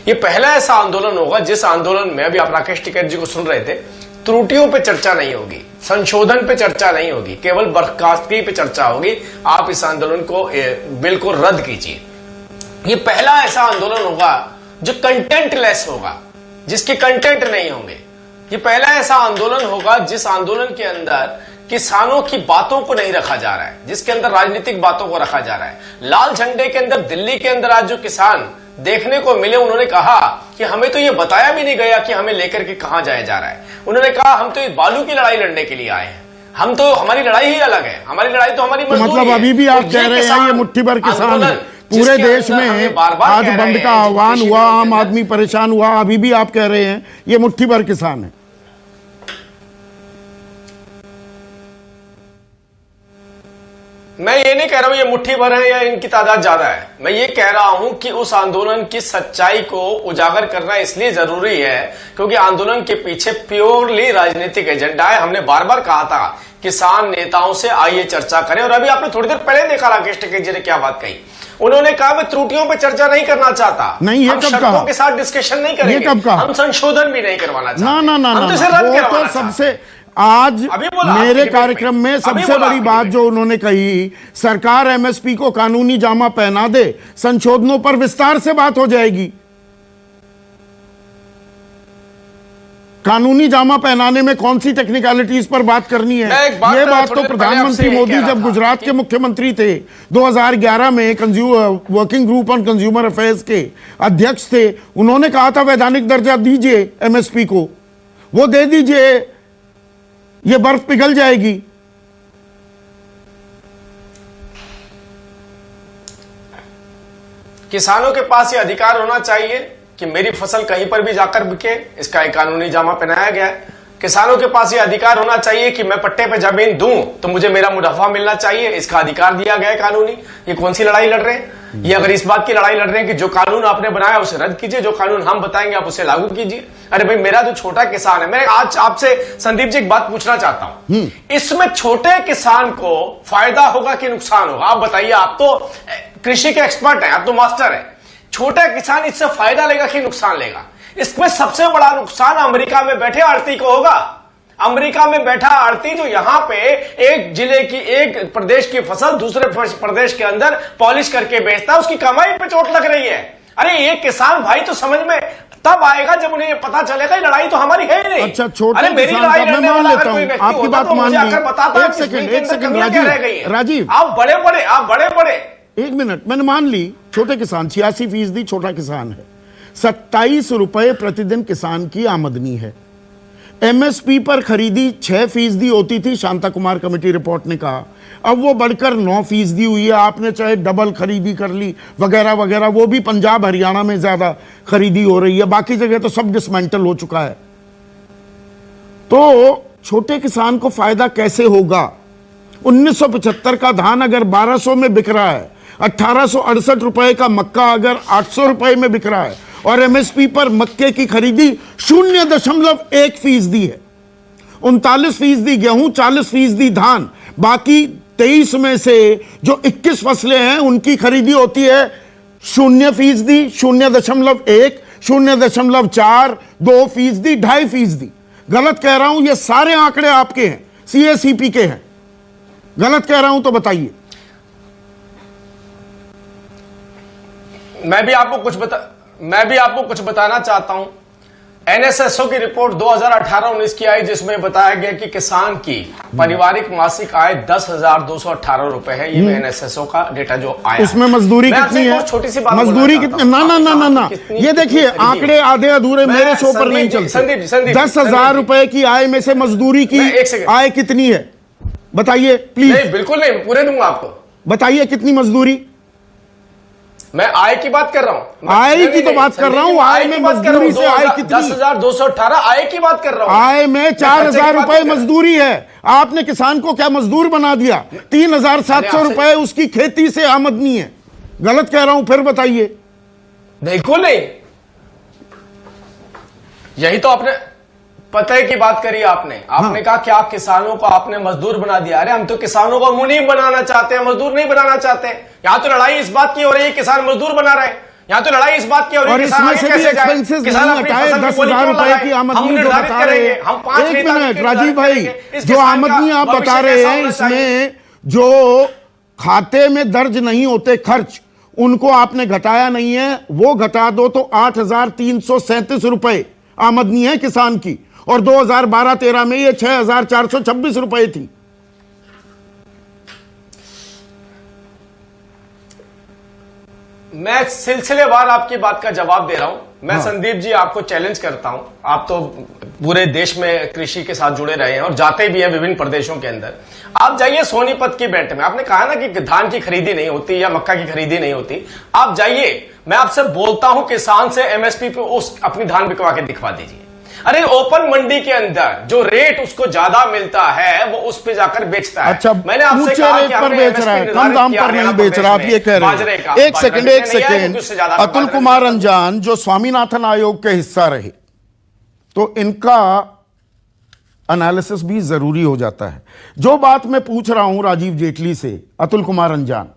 ये पहला ऐसा आंदोलन होगा जिस आंदोलन में, अभी आप राकेश टिकैत जी को सुन रहे थे, त्रुटियों पे चर्चा नहीं होगी, संशोधन पे चर्चा नहीं होगी, केवल बर्खास्तगी पे चर्चा होगी। आप इस आंदोलन को बिल्कुल रद्द कीजिए। ये पहला ऐसा आंदोलन होगा जो कंटेंटलेस होगा, जिसके कंटेंट नहीं होंगे। ये पहला ऐसा आंदोलन होगा जिस आंदोलन के अंदर किसानों की बातों को नहीं रखा जा रहा है, जिसके अंदर राजनीतिक बातों को रखा जा रहा है। लाल झंडे के अंदर दिल्ली के अंदर आज जो किसान देखने को मिले, उन्होंने कहा कि हमें तो ये बताया भी नहीं गया कि हमें लेकर के कहां जाया जा रहा है। उन्होंने कहा हम तो इस बालू की लड़ाई लड़ने के लिए आए हैं, हम तो, हमारी लड़ाई ही अलग है, हमारी लड़ाई तो हमारी मजदूरी है। मतलब अभी भी आप कह रहे हैं ये मुट्ठी भर किसान है। पूरे देश में आज बंद का आह्वान हुआ, आम आदमी परेशान हुआ, अभी भी आप कह रहे हैं ये मुट्ठी भर किसान है। मैं ये नहीं कह रहा हूं ये मुट्ठी भर है या इनकी तादाद ज्यादा है। मैं ये कह रहा हूं कि उस आंदोलन की सच्चाई को उजागर करना इसलिए जरूरी है क्योंकि आंदोलन के पीछे प्योरली राजनीतिक एजेंडा है। हमने बार बार कहा था किसान नेताओं से आइए चर्चा करें, और अभी आपने थोड़ी देर पहले देखा राकेश टिकैत जी ने क्या बात कही। उन्होंने कहा मैं त्रुटियों पे चर्चा नहीं करना चाहता, नहीं, ये कब कहा? के साथ डिस्कशन नहीं करेंगे, ये कब कहा? हम संशोधन भी नहीं करवाना चाहते, ना, हम तो इसे रद्द करवाना तो सबसे आज मेरे कार्यक्रम में सबसे बड़ी बात जो उन्होंने कही, सरकार एमएसपी को कानूनी जामा पहना दे, संशोधनों पर विस्तार से बात हो जाएगी। कानूनी जामा पहनाने में कौन सी टेक्निकलिटीज पर बात करनी है? ये बात तो प्रधानमंत्री मोदी जब गुजरात के मुख्यमंत्री थे 2011 में, working group on consumer affairs के अध्यक्ष थे, उन्होंने कहा था वैधानिक दर्जा दीजिए एमएसपी को, वो दे दीजिए, ये बर्फ पिघल जाएगी। किसानों के पास ये अधिकार होना चाहिए कि मेरी फसल कहीं पर भी जाकर बिके, इसका एक कानूनी जामा पहनाया गया है। किसानों के पास ये अधिकार होना चाहिए कि मैं पट्टे पे जमीन दूं तो मुझे मेरा मुनाफा मिलना चाहिए, इसका अधिकार दिया गया है कानूनी। ये कौन सी लड़ाई लड़ रहे हैं? ये अगर इस बात की लड़ाई लड़ रहे हैं कि जो कानून आपने बनाया उसे रद्द कीजिए, जो कानून हम बताएंगे आप उसे लागू कीजिए। अरे भाई, मेरा जो छोटा किसान है, मैं आज आपसे संदीप जी एक बात पूछना चाहता हूं, इसमें छोटे किसान को फायदा होगा कि नुकसान होगा? आप बताइए, आप तो कृषि के एक्सपर्ट हैं, आप तो मास्टर हैं। छोटा किसान इससे फायदा लेगा कि नुकसान लेगा? इसमें सबसे बड़ा नुकसान अमेरिका में बैठे आड़ती को होगा। अमेरिका में बैठा आड़ती जो यहां पे एक जिले की, एक प्रदेश की फसल दूसरे प्रदेश के अंदर पॉलिश करके बेचता है, उसकी कमाई पे चोट लग रही है। अरे ये किसान भाई तो समझ में तब आएगा जब उन्हें ये पता चलेगा ये लड़ाई तो हमारी है ही नहीं। अच्छा, छोटे अरे मेरी किसान लड़ाई का मैं लड़ने मान वाला लेता अगर कोई हूं, व्यक्ति आपकी होता बात तो मुझे मान ली। आकर बताता एक सेकंड राजीव, आप बड़े एक मिनट, मैंने मान ली छोटे किसान 86% छोटा किसान है, 27 रुपए प्रतिदिन किसान की आमदनी है। एमएसपी पर खरीदी 6% होती थी, शांता कुमार कमेटी रिपोर्ट ने कहा, अब वो बढ़कर 9% हुई है। आपने चाहे डबल खरीदी कर ली वगैरह वगैरह, वो भी पंजाब हरियाणा में ज्यादा खरीदी हो रही है, बाकी जगह तो सब डिसमेंटल हो चुका है। तो छोटे किसान को फायदा कैसे होगा? 1975 का धान अगर 1200 में बिक रहा है, 1868 रुपए का मक्का अगर 800 रुपए में बिक रहा है, और एमएसपी पर मक्के की खरीदी 0.1% है। 39% गेहूं, 40% धान, बाकी 23 में से जो 21 फसलें हैं उनकी खरीदी होती है 0%, 0.1, 0.4, 2%, 2.5%। गलत कह रहा हूं? ये सारे आंकड़े आपके हैं, सीएसीपी के हैं। गलत कह रहा हूं तो बताइए। मैं भी आपको कुछ बताना चाहता हूं। एनएसएसओ की रिपोर्ट 2018-19 की आई, जिसमें बताया गया कि किसान की पारिवारिक मासिक आय 10,218 रुपए है। ये एनएसएसओ का डेटा जो आया, उसमें मजदूरी कितनी है? छोटी सी बात, मजदूरी कितनी? ना, ये देखिए आंकड़े आधे अधूरे मेरे शो पर नहीं चलते। 10,000 रुपए की आय में से मजदूरी की आय कितनी है बताइए प्लीज। नहीं, बिल्कुल नहीं, पूरे दूंगा आपको। बताइए कितनी मजदूरी? मैं आय की बात कर रहा हूं, आय की तो बात कर रहा हूं। आय में मजदूरी से आय कितनी? 10,218 आय की बात कर रहा हूं। आय में 4,000 रुपए मजदूरी है। आपने किसान को क्या मजदूर बना दिया? 3,700 रुपए उसकी खेती से आमदनी है। गलत कह रहा हूं? फिर बताइए। बिल्कुल नहीं, यही तो आपने पते की बात करी। आपने कहा कि आप किसानों को आपने मजदूर बना दिया। अरे हम तो किसानों को मुनीम बनाना चाहते हैं, मजदूर नहीं बनाना चाहते। यहां तो लड़ाई इस बात की हो रही है किसान मजदूर बना रहे हैं। यहां तो लड़ाई इस बात की हो रही है किसान आगे कैसे जाए। किसान अपनी फसल की बोली क्यों लगाए? हम निर्धारित करेंगे, हम 5 मिनट राजीव भाई, जो आमदनी आप बता रहे हैं इसमें जो खाते में दर्ज नहीं होते खर्च, उनको आपने घटाया नहीं है। वो घटा दो तो 8,337 रुपए आमदनी है किसान की, और 2012-13 में ये 6,426 रुपए थी। मैं सिलसिलेवार आपकी बात का जवाब दे रहा हूं। मैं संदीप जी आपको चैलेंज करता हूं। आप तो पूरे देश में कृषि के साथ जुड़े रहे हैं और जाते भी हैं विभिन्न प्रदेशों के अंदर। आप जाइए सोनीपत की बेल्ट में। आपने कहा ना कि धान की खरीदी नहीं होती या मक्का की खरीदी नहीं होती। आप जाइए, मैं आपसे बोलता हूं किसान से एमएसपी पे उस अपनी धान बिकवा के दिखवा दीजिए। अरे ओपन मंडी के अंदर जो रेट उसको ज्यादा मिलता है वो उस पे जाकर बेचता है। अच्छा, मैंने आपसे ऊंचे कहा रेट कि पर बेच रहा है, कम दाम पर नहीं बेच रहा। आप ये कह रहे हैं। एक सेकंड, अतुल कुमार अंजान जो स्वामीनाथन आयोग के हिस्सा रहे, तो इनका एनालिसिस भी जरूरी हो जाता है। जो बात मैं पूछ रहा हूं राजीव जेटली से, अतुल कुमार अंजान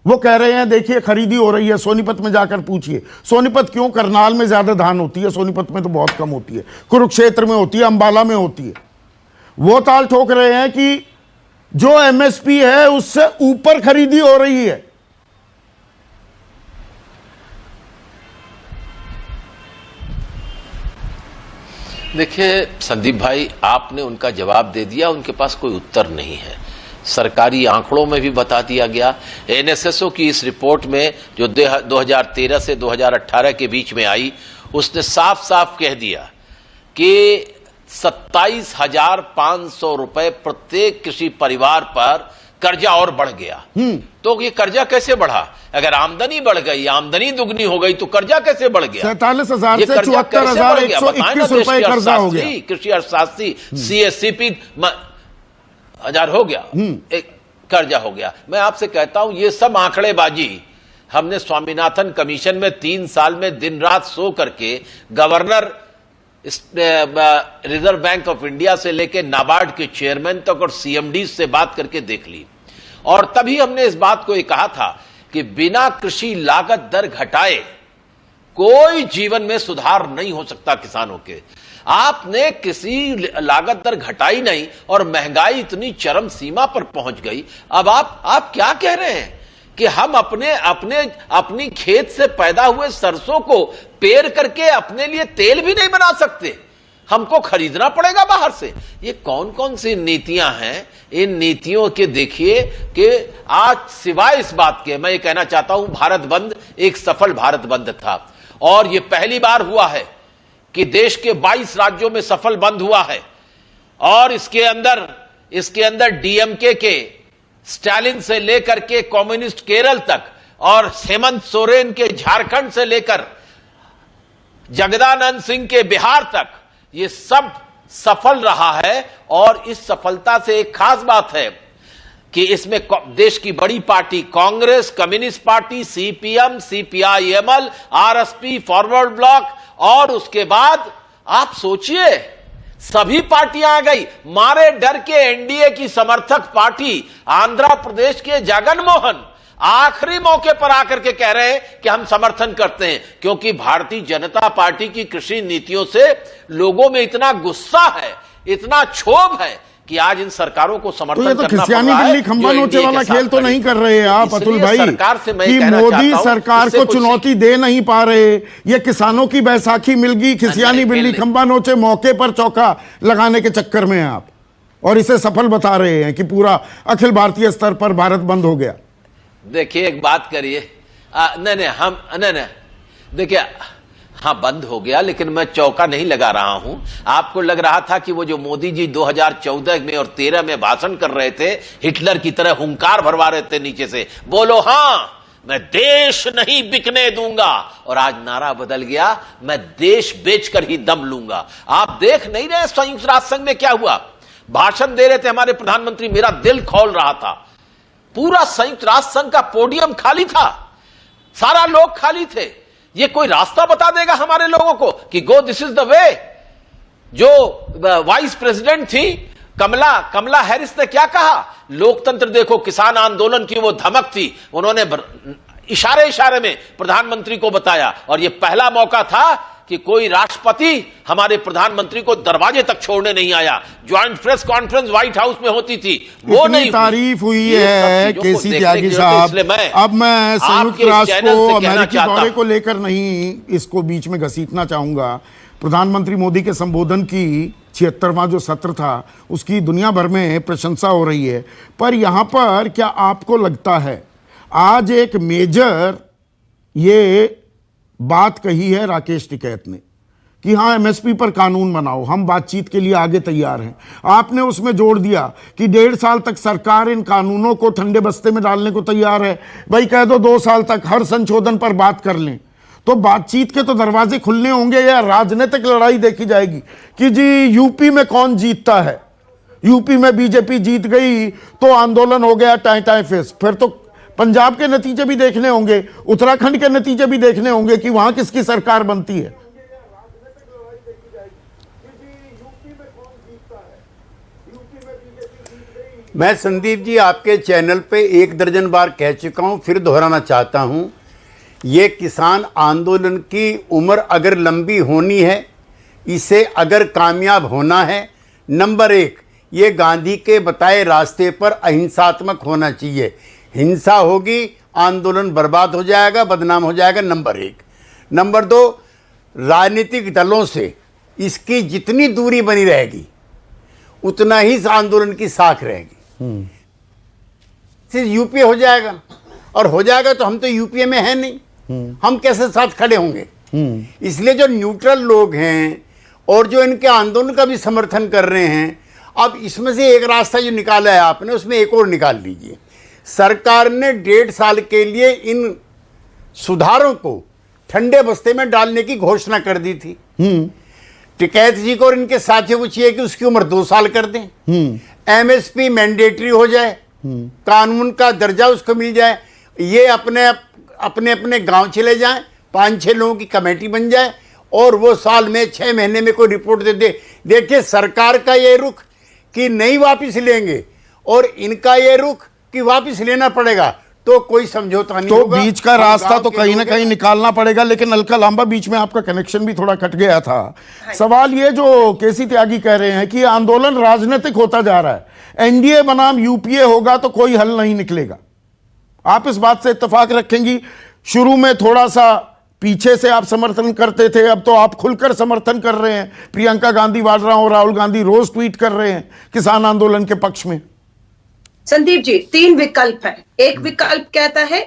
वो कह रहे हैं देखिए खरीदी हो रही है, सोनीपत में जाकर पूछिए। सोनीपत क्यों? करनाल में ज्यादा धान होती है, सोनीपत में तो बहुत कम होती है, कुरुक्षेत्र में होती है, अंबाला में होती है। वो ताल ठोक रहे हैं कि जो एमएसपी है उससे ऊपर खरीदी हो रही है। देखिए संदीप भाई, आपने उनका जवाब दे दिया, उनके पास कोई उत्तर नहीं है। सरकारी आंकड़ों में भी बता दिया गया। एनएसएसओ की इस रिपोर्ट में जो 2013 से 2018 के बीच में आई, उसने साफ साफ कह दिया कि 27,500 रुपए प्रत्येक कृषि परिवार पर कर्जा और बढ़ गया। तो ये कर्जा कैसे बढ़ा? अगर आमदनी बढ़ गई, आमदनी दुगनी हो गई, तो कर्जा कैसे बढ़ गया? 47,000 से 74,121 रुपए कर्जा हो गया। कृषि अर्थशास्त्री सीएससीपी हजार हो गया, एक कर्जा हो गया। मैं आपसे कहता हूं ये सब आंकड़ेबाजी हमने स्वामीनाथन कमीशन में 3 साल में दिन रात सो करके governor, reserve bank of India से लेकर नाबार्ड के चेयरमैन तक और सीएमडी से बात करके देख ली। और तभी हमने इस बात को ये कहा था कि बिना कृषि लागत दर घटाए कोई जीवन में सुधार नहीं हो सकता किसानों के। आपने किसी लागत दर घटाई नहीं और महंगाई इतनी चरम सीमा पर पहुंच गई। अब आप क्या कह रहे हैं कि हम अपनी खेत से पैदा हुए सरसों को पेर करके अपने लिए तेल भी नहीं बना सकते, हमको खरीदना पड़ेगा बाहर से। ये कौन कौन सी नीतियां हैं? इन नीतियों के देखिए कि आज सिवाय इस बात के, मैं ये कहना चाहता हूं, भारत बंद एक सफल भारत बंद था और ये पहली बार हुआ है कि देश के 22 राज्यों में सफल बंद हुआ है और इसके अंदर डीएमके के स्टालिन से लेकर के कम्युनिस्ट केरल तक और हेमंत सोरेन के झारखंड से लेकर जगदानंद सिंह के बिहार तक, ये सब सफल रहा है। और इस सफलता से एक खास बात है कि इसमें देश की बड़ी party Congress, communist party, CPM, CPIML, RSP, forward block और उसके बाद आप सोचिए सभी पार्टियां आ गई। मारे डर के एनडीए की समर्थक पार्टी आंध्र प्रदेश के जगनमोहन आखिरी मौके पर आकर के कह रहे हैं कि हम समर्थन करते हैं, क्योंकि भारतीय जनता पार्टी की कृषि नीतियों से लोगों में इतना गुस्सा है, इतना क्षोभ है कि आज इन सरकारों को समर्थन तो ये तो करना खिसियानी पड़ रहा है, बिल्ली खंबा जो नोचे एनडीए वाला के साथ खेल तो खड़ी नहीं थी। कर रहे हैं आप इसलिए अतुल भाई सरकार से मैं कि कहना मोदी चाहता हूं, सरकार इससे को कुछ चुनौती दे नहीं पा रहे। ये किसानों की बैसाखी मिल गई, खिसियानी नहीं, बिल्ली नहीं। खंबा नोचे मौके पर चौका लगाने के चक्कर में हैं आप, और इसे सफल बता रहे हैं कि पूरा अखिल भारतीय स्तर पर भारत बंद हो गया। देखिए एक बात करिए, नहीं देखिए, हाँ बंद हो गया, लेकिन मैं चौका नहीं लगा रहा हूं। आपको लग रहा था कि वो जो मोदी जी 2014 में और 13 में भाषण कर रहे थे, हिटलर की तरह हुंकार भरवा रहे थे नीचे से, बोलो हाँ मैं देश नहीं बिकने दूंगा, और आज नारा बदल गया, मैं देश बेचकर ही दम लूंगा। आप देख नहीं रहे संयुक्त राष्ट्र संघ में क्या हुआ? भाषण दे रहे थे हमारे प्रधानमंत्री, मेरा दिल खौल रहा था। पूरा संयुक्त राष्ट्र संघ का पोडियम खाली था, सारा लोग खाली थे। ये कोई रास्ता बता देगा हमारे लोगों को कि go this is the way? जो वाइस प्रेसिडेंट थी कमला हैरिस ने क्या कहा? लोकतंत्र देखो, किसान आंदोलन की वो धमक थी, उन्होंने इशारे में प्रधानमंत्री को बताया, और ये पहला मौका था कि कोई राष्ट्रपति हमारे प्रधानमंत्री को दरवाजे तक छोड़ने नहीं आया। Joint press conference white house में होती थी, वो नहीं तारीफ हुई है केसी त्यागी साहब। अब मैं संयुक्त राष्ट्र को अमेरिकी दौरे को लेकर नहीं इसको बीच में घसीटना चाहूंगा। प्रधानमंत्री मोदी के संबोधन की 76वां जो सत्र था उसकी दुनिया भर में प्रशंसा हो रही है, पर यहां पर क्या आपको लगता है आज एक मेजर ये बात कही है राकेश टिकैत ने कि हाँ एमएसपी पर कानून बनाओ, हम बातचीत के लिए आगे तैयार हैं। आपने उसमें जोड़ दिया कि 1.5 साल तक सरकार इन कानूनों को ठंडे बस्ते में डालने को तैयार है। भाई कह दो 2 साल तक हर संशोधन पर बात कर लें, तो बातचीत के तो दरवाजे खुलने होंगे या राजनीतिक लड़ाई देखी जाएगी कि जी यूपी में कौन जीतता है? यूपी में बीजेपी जीत गई तो आंदोलन हो गया टाई टाई फेस, फिर तो पंजाब के नतीजे भी देखने होंगे, उत्तराखंड के नतीजे भी देखने होंगे कि वहां किसकी सरकार बनती है। मैं संदीप जी आपके चैनल पे 1 दर्जन बार कह चुका हूं, फिर दोहराना चाहता हूं, ये किसान आंदोलन की उम्र अगर लंबी होनी है, इसे अगर कामयाब होना है, नंबर 1 ये गांधी के बताए रास्ते पर अहिंसात्मक होना चाहिए। हिंसा होगी आंदोलन बर्बाद हो जाएगा, बदनाम हो जाएगा, नंबर 1। नंबर 2 राजनीतिक दलों से इसकी जितनी दूरी बनी रहेगी उतना ही इस आंदोलन की साख रहेगी। सिर्फ यूपीए हो जाएगा, और हो जाएगा तो हम तो यूपीए में हैं नहीं, हम कैसे साथ खड़े होंगे? इसलिए जो न्यूट्रल लोग हैं और जो इनके आंदोलन का भी समर्थन कर रहे हैं, अब इसमें से एक रास्ता जो निकाला है आपने, उसमें एक और निकाल लीजिए। सरकार ने 1.5 साल के लिए इन सुधारों को ठंडे बस्ते में डालने की घोषणा कर दी थी। टिकैत जी को और इनके साथियों को चाहिए कि उसकी उम्र 2 साल कर दें, एमएसपी मैंडेटरी हो जाए, कानून का दर्जा उसको मिल जाए, ये अपने अपने गांव चले जाएं, 5-6 लोगों की कमेटी बन जाए और वो साल में 6 महीने में कोई रिपोर्ट दे दे। देखिए सरकार का ये रुख कि नहीं वापस लेंगे और इनका ये रुख कि वापस लेना पड़ेगा, तो कोई समझौता नहीं तो होगा। बीच का रास्ता तो कहीं ना कहीं निकालना पड़ेगा। लेकिन अलका लांबा, बीच में आपका कनेक्शन भी थोड़ा कट गया था। सवाल ये जो केसी त्यागी कह रहे हैं कि आंदोलन राजनीतिक होता जा रहा है, एनडीए बनाम यूपीए होगा तो कोई हल नहीं निकलेगा, आप इस बात से इत्तेफाक रखेंगी? शुरू में थोड़ा सा पीछे से आप समर्थन करते थे, अब तो आप खुलकर समर्थन कर रहे हैं। प्रियंका गांधी वाड्रा और राहुल गांधी रोज ट्वीट कर रहे हैं किसान आंदोलन के पक्ष में। संदीप जी, 3 विकल्प है। एक विकल्प कहता है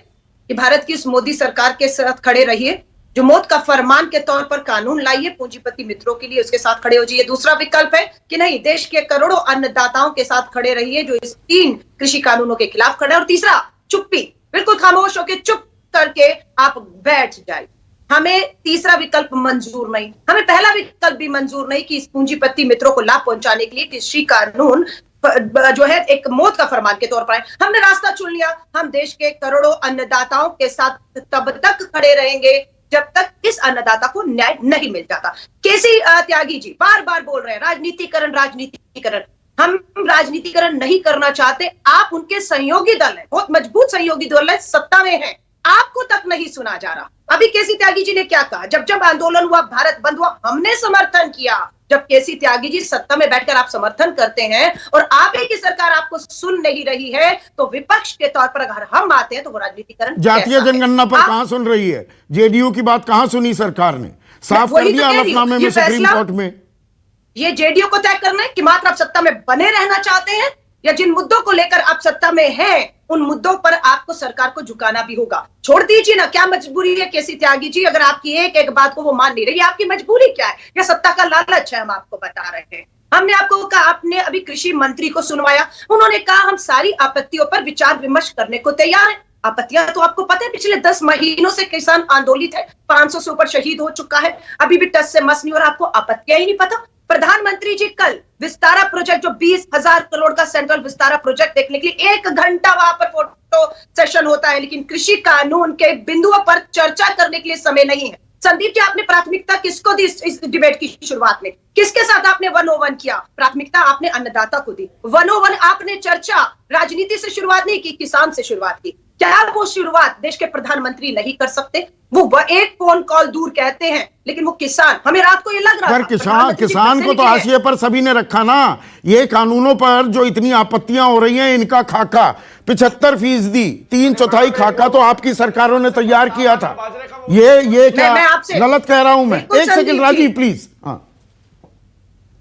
कि भारत की इस मोदी सरकार के साथ खड़े रहिए, जो मौत का फरमान के तौर पर कानून लाइए पूंजीपति मित्रों के लिए, उसके साथ खड़े हो जाइए। दूसरा विकल्प है कि नहीं, देश के करोड़ों अन्नदाताओं के साथ खड़े रहिए जो इस 3 कृषि कानूनों के खिलाफ खड़े। और तीसरा, चुप्पी, बिल्कुल खामोश होकर चुप करके आप बैठ जाए। हमें तीसरा विकल्प मंजूर नहीं, हमें पहला विकल्प भी मंजूर नहीं कि इस पूंजीपति मित्रों को लाभ पहुंचाने के लिए कृषि कानून जो है एक मौत का फरमान के तौर पर है। हमने रास्ता चुन लिया, हम देश के करोड़ों अन्नदाताओं के साथ तब तक खड़े रहेंगे जब तक इस अन्नदाता को न्याय नहीं मिल जाता। केसी त्यागी जी बार बार बोल रहे हैं राजनीतिकरण राजनीतिकरण। हम राजनीतिकरण नहीं करना चाहते, आप उनके सहयोगी दल है, बहुत मजबूत सहयोगी दल है, सत्ता में है, आपको तक नहीं सुना जा रहा। अभी केसी त्यागी जी ने क्या कहा? जब जब आंदोलन हुआ, भारत बंद हुआ, हमने समर्थन किया। जब केसी त्यागी जी सत्ता में बैठकर आप समर्थन करते हैं और आप ही की सरकार आपको सुन नहीं रही है, तो विपक्ष के तौर पर अगर हम आते हैं तो वो राजनीतिकरण। जातीय जनगणना पर कहां सुन रही है? जेडीयू की बात कहां सुनी सरकार ने? साफ कर दिया हलफनामे में सुप्रीम कोर्ट में। ये जेडीयू को तय करना है कि मात्र आप सत्ता में बने रहना चाहते हैं या जिन मुद्दों को लेकर आप सत्ता में हैं उन मुद्दों पर आपको सरकार को झुकाना भी होगा। छोड़ दीजिए ना, क्या मजबूरी है केसी त्यागी जी? अगर आपकी एक एक बात को वो मान नहीं रही, आपकी मजबूरी क्या है? या सत्ता का लालच है? हम आपको बता रहे हैं। हमने आपको कहा, आपने अभी कृषि मंत्री को सुनवाया, उन्होंने कहा हम सारी आपत्तियों पर विचार विमर्श करने को तैयार हैं। आपत्तियां तो आपको पता है, पिछले 10 महीनों से किसान आंदोलित है, 500 से ऊपर शहीद हो चुका है, अभी भी टस से मस नहीं, और आपको आपत्तियां ही नहीं पता। प्रधानमंत्री जी कल विस्तारा प्रोजेक्ट, जो 20,000 करोड़ का सेंट्रल विस्तारा प्रोजेक्ट देखने के लिए 1 घंटा वहां पर फोटो सेशन होता है, लेकिन कृषि कानून के बिंदुओं पर चर्चा करने के लिए समय नहीं है। संदीप जी, आपने प्राथमिकता किसको दी इस डिबेट की शुरुआत में? किसके साथ आपने 101 किया? प्राथमिकता आपने अन्नदाता को दी। 101 आपने चर्चा राजनीति से शुरुआत नहीं की, किसान से शुरुआत की। क्या वो शुरुआत देश के प्रधानमंत्री नहीं कर सकते? वो एक फोन कॉल दूर कहते हैं, लेकिन वो किसान, हमें रात को ये लग रहा था किसान को तो हाशिए पर सभी ने रखा ना। ये कानूनों पर जो इतनी आपत्तियां हो रही हैं, इनका खाका 75%, 3/4 खाका तो आपकी सरकारों ने तैयार किया था। ये क्या गलत कह रहा हूं मैं? एक सेकंड राजीव प्लीज। हाँ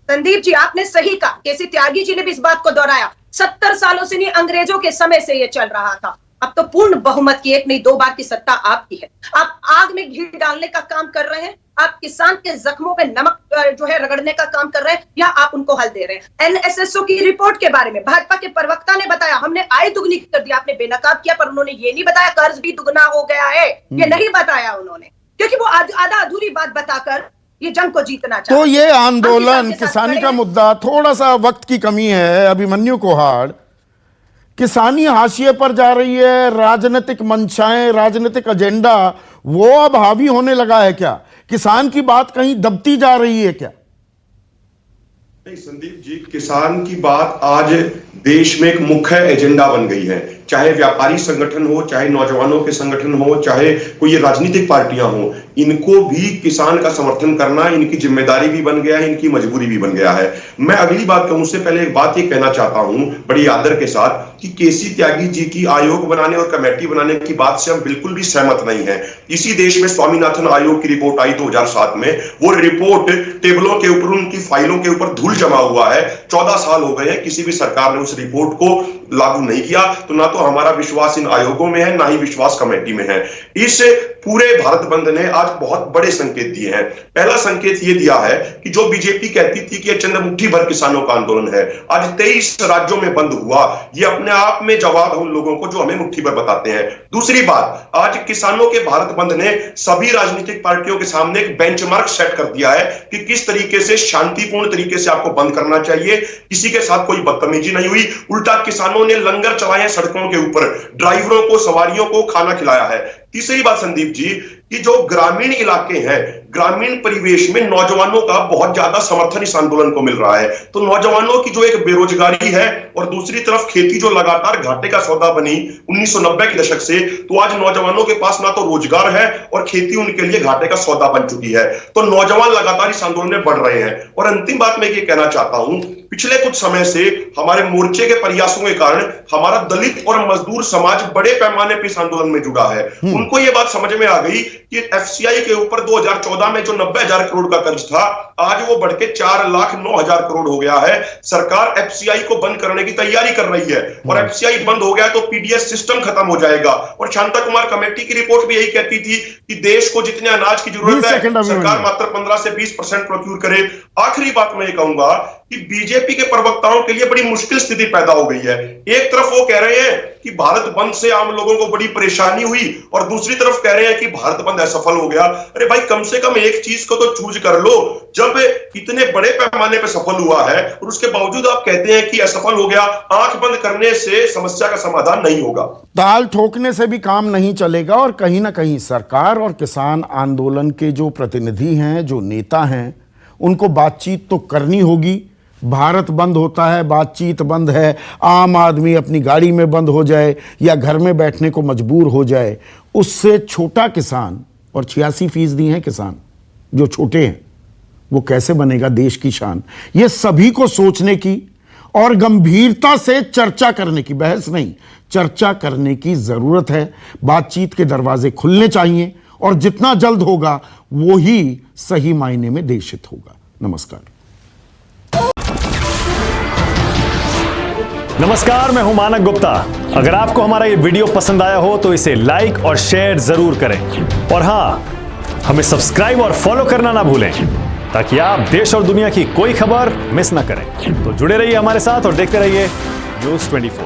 संदीप जी, आपने सही कहा, केसी त्यागी जी ने भी इस बात को दोहराया, 70 सालों से नहीं, अंग्रेजों के समय से ये चल रहा था। अब तो पूर्ण बहुमत की 1 नहीं 2 बार की सत्ता आपकी है। आप आग में घी डालने का काम कर रहे हैं, आप किसान के जख्मों पे नमक जो है रगड़ने का काम कर रहे हैं, या आप उनको हल दे रहे हैं। एनएसएसओ की रिपोर्ट के बारे में भाजपा के प्रवक्ता ने बताया, हमने आय दुगनी कर दी, आपने बेनकाब किया, पर उन्होंने ये नहीं बताया कर्ज भी दुगना हो गया है, ये नहीं बताया उन्होंने, क्योंकि वो आधा अधूरी बात बताकर ये जंग को जीतना चाहते। तो ये आंदोलन, किसानी का मुद्दा, थोड़ा सा वक्त की कमी है। अभिमन्यु कोहाड़, किसानी हाशिए पर जा रही है, राजनीतिक मंशाएं, राजनीतिक एजेंडा वो अब हावी होने लगा है क्या? किसान की बात कहीं दबती जा रही है क्या? नहीं संदीप जी, किसान की बात आज देश में एक मुख्य एजेंडा बन गई है। चाहे व्यापारी संगठन हो, चाहे नौजवानों के संगठन हो, चाहे कोई राजनीतिक पार्टियां हो, इनको भी किसान का समर्थन करना इनकी जिम्मेदारी भी बन गया है, इनकी मजबूरी भी बन गया है। मैं अगली बात कहूं उससे पहले एक बात ये कहना चाहता हूं बड़ी आदर के साथ कि केसी त्यागी जी की आयोग बनाने और कमेटी बनाने की बात से हम बिल्कुल भी सहमत नहीं है। इसी देश में स्वामीनाथन आयोग की रिपोर्ट आई 2007 में, वो रिपोर्ट टेबलों के ऊपर, उनकी फाइलों के ऊपर धूल जमा हुआ है। 14 साल हो गए हैं, किसी भी सरकार ने उस रिपोर्ट को लागू नहीं किया। तो ना तो हमारा विश्वास इन आयोगों में है, ना ही विश्वास कमेटी में है। इस पूरे भारत बंद ने आज बहुत बड़े संकेत दिए हैं। पहला संकेत यह दिया है कि जो बीजेपी कहती थी कि यह चंद मुट्ठी भर किसानों का आंदोलन है, आज 23 राज्यों में बंद हुआ। यह अपने आप में जवाब है उन लोगों को जो हमें मुट्ठी भर बताते हैं। दूसरी बात, आज किसानों के भारत बंद ने सभी राजनीतिक पार्टियों के सामने एक बेंचमार्क सेट कर दिया है कि किस तरीके से शांतिपूर्ण तरीके से आपको बंद करना चाहिए। किसी के साथ कोई बदतमीजी नहीं हुई, उल्टा किसानों ने लंगर चलाए सड़कों के ऊपर, ड्राइवरों को, सवारियों को खाना खिलाया है। तीसरी बात संदीप जी, कि जो ग्रामीण इलाके हैं, ग्रामीण परिवेश में नौजवानों का बहुत ज्यादा समर्थन इस आंदोलन को मिल रहा है। तो नौजवानों की जो एक बेरोजगारी है और दूसरी तरफ खेती जो लगातार घाटे का सौदा बनी 1990 के दशक से, तो आज नौजवानों के पास ना तो रोजगार है और खेती उनके लिए घाटे का सौदा बन चुकी है। तो नौजवान लगातार इस आंदोलन में बढ़ रहे हैं। और अंतिम बात मैं ये कहना चाहता हूं, पिछले कुछ समय से हमारे मोर्चे के प्रयासों के कारण हमारा दलित और मजदूर समाज बड़े पैमाने पर इस आंदोलन में जुड़ा है। उनको ये बात समझ में आ गई कि एफसीआई के ऊपर 2014 में जो 90,000 करोड़ का कर्ज था, आज वो बढ़ के 4,09,000 करोड़ हो गया है। सरकार एफसीआई को बंद करने की तैयारी कर रही है और एफसीआई बंद हो गया तो पीडीएस सिस्टम खत्म हो जाएगा। और शांता कुमार कमेटी की रिपोर्ट भी यही कहती थी कि देश को जितने अनाज की जरूरत है सरकार मात्र 15 से 20% प्रोक्यूर करे। आखिरी बात मैं ये कहूंगा कि बीजेपी के प्रवक्ताओं के लिए बड़ी मुश्किल स्थिति पैदा हो गई है। एक तरफ वो कह रहे हैं कि भारत बंद से आम लोगों को बड़ी परेशानी हुई और दूसरी तरफ कह रहे हैं कि भारत बंद असफल हो गया। अरे भाई, कम से कम एक चीज को तो चूज कर लो। जब इतने बड़े पैमाने पर सफल हुआ है और उसके बावजूद आप कहते हैं कि असफल हो गया, आंख बंद करने से समस्या का समाधान नहीं होगा। ताल ठोकने से भी काम नहीं चलेगा। और कहीं ना कहीं सरकार और किसान आंदोलन के जो प्रतिनिधि हैं, जो नेता हैं, उनको बातचीत तो करनी होगी। भारत बंद होता है, बातचीत बंद है, आम आदमी अपनी गाड़ी में बंद हो जाए या घर में बैठने को मजबूर हो जाए, उससे छोटा किसान, और 86% हैं किसान जो छोटे हैं, वो कैसे बनेगा देश की शान। ये सभी को सोचने की और गंभीरता से चर्चा करने की, बहस नहीं, चर्चा करने की जरूरत है। बातचीत के दरवाजे खुलने चाहिए और जितना जल्द होगा वो ही सही मायने में देश हित होगा। नमस्कार। नमस्कार, मैं हूं मानक गुप्ता। अगर आपको हमारा ये वीडियो पसंद आया हो तो इसे लाइक और शेयर जरूर करें। और हां, हमें सब्सक्राइब और फॉलो करना ना भूलें ताकि आप देश और दुनिया की कोई खबर मिस ना करें। तो जुड़े रहिए हमारे साथ और देखते रहिए न्यूज़ 24।